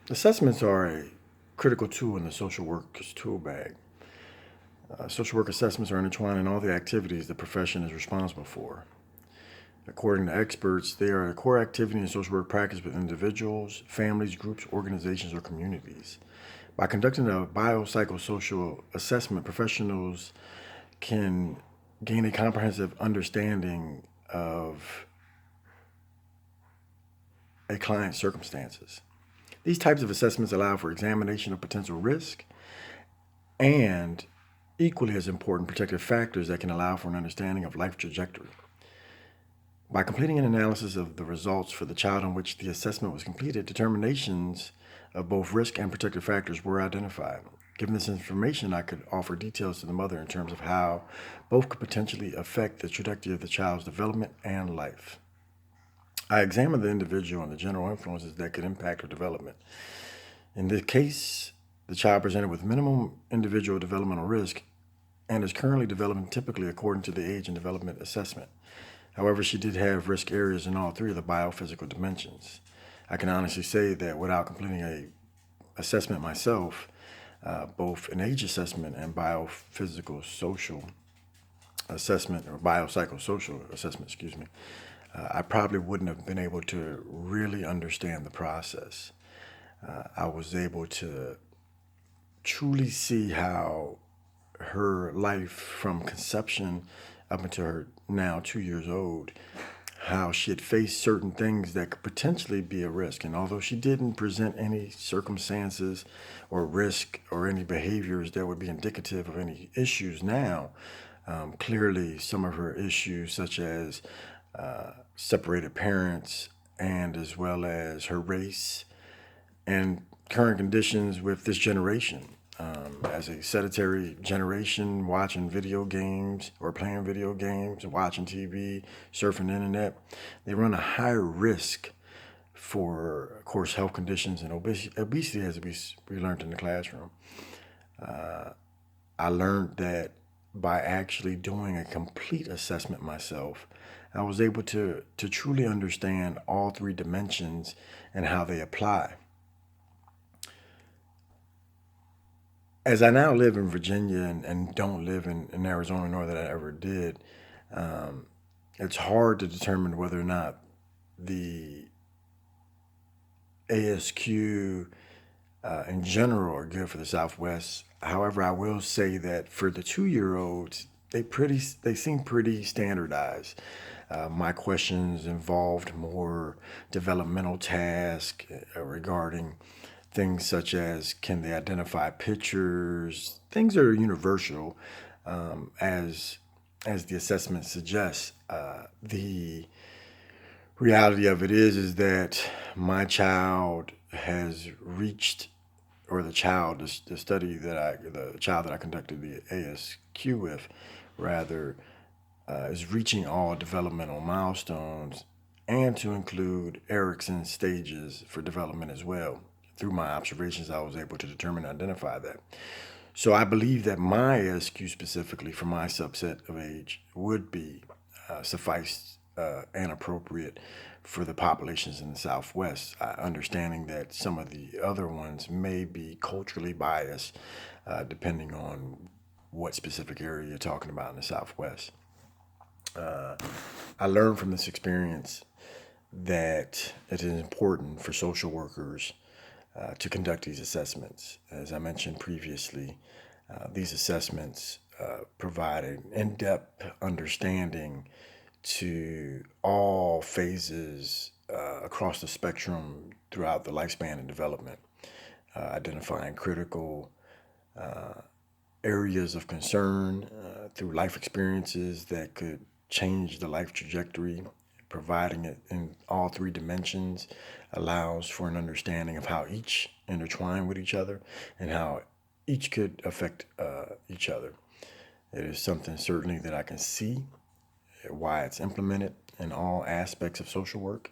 Assessments are a critical tool in the social worker's tool bag. Social work assessments are intertwined in all the activities the profession is responsible for. According to experts, they are a core activity in social work practice with individuals, families, groups, organizations, or communities. By conducting a biopsychosocial assessment, professionals can gain a comprehensive understanding of a client's circumstances. These types of assessments allow for examination of potential risk and, equally as important, protective factors that can allow for an understanding of life trajectory. By completing an analysis of the results for the child on which the assessment was completed, determinations of both risk and protective factors were identified. Given this information, I could offer details to the mother in terms of how both could potentially affect the trajectory of the child's development and life. I examined the individual and the general influences that could impact her development. In this case, the child presented with minimum individual developmental risk and is currently developing typically according to the age and development assessment. However, she did have risk areas in all three of the biophysical dimensions. I can honestly say that without completing a assessment myself, both an age assessment and biophysical social assessment or biopsychosocial assessment, I probably wouldn't have been able to really understand the process. I was able to truly see how her life from conception up until her now 2 years old, how she had faced certain things that could potentially be a risk. And although she didn't present any circumstances or risk or any behaviors that would be indicative of any issues now, clearly some of her issues, such as separated parents and as well as her race and current conditions with this generation. As a sedentary generation, watching video games or playing video games, watching TV, surfing the internet, they run a higher risk for, of course, health conditions and obesity, as we learned in the classroom. I learned that by actually doing a complete assessment myself, I was able to truly understand all three dimensions and how they apply. As I now live in Virginia and don't live in Arizona, nor that I ever did, um, it's hard to determine whether or not the ASQ in general are good for the Southwest. However, I will say that for the 2-year-olds, they seem pretty standardized. My questions involved more developmental tasks regarding things such as can they identify pictures, things that are universal, as the assessment suggests. The reality of it is that my child has reached, or the child that I conducted the ASQ with, rather, is reaching all developmental milestones, and to include Erickson's stages for development as well. Through my observations, I was able to determine and identify that. So I believe that my ASQ specifically for my subset of age would be suffice and appropriate for the populations in the Southwest, understanding that some of the other ones may be culturally biased depending on what specific area you're talking about in the Southwest. I learned from this experience that it is important for social workers to conduct these assessments. As I mentioned previously, these assessments provide an in-depth understanding to all phases across the spectrum throughout the lifespan and development, identifying critical areas of concern through life experiences that could change the life trajectory. Providing it in all three dimensions allows for an understanding of how each intertwine with each other and how each could affect each other. It is something certainly that I can see why it's implemented in all aspects of social work,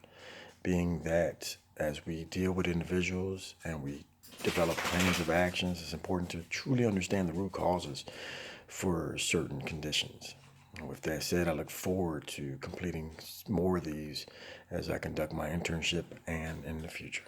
being that as we deal with individuals and we develop plans of actions, it's important to truly understand the root causes for certain conditions. With that said, I look forward to completing more of these as I conduct my internship and in the future.